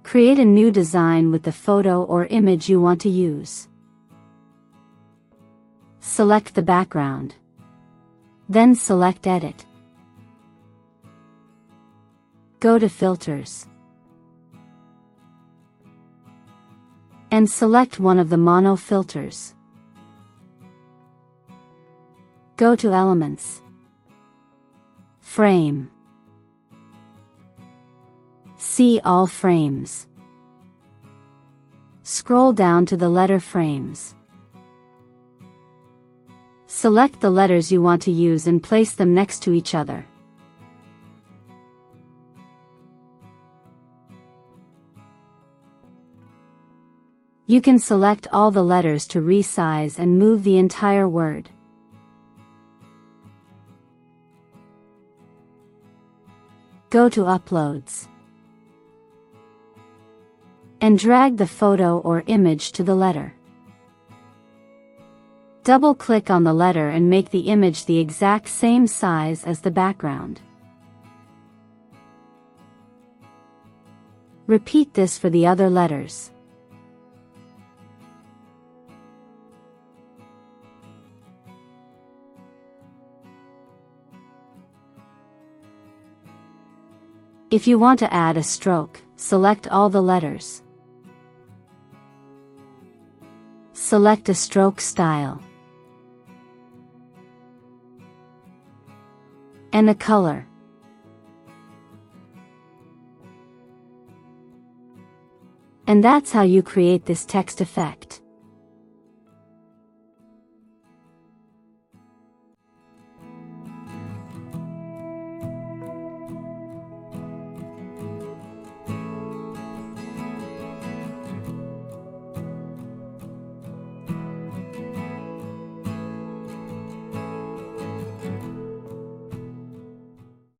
Create a new design with the photo or image you want to use. Select the background. Then select Edit. Go to Filters. And select one of the mono filters. Go to Elements. Frame. See all frames. Scroll down to the letter frames. Select the letters you want to use and place them next to each other. You can select all the letters to resize and move the entire word. Go to Uploads. And drag the photo or image to the letter. Double-click on the letter and make the image the exact same size as the background. Repeat this for the other letters. If you want to add a stroke, select all the letters. Select a stroke style and a color. And that's how you create this text effect.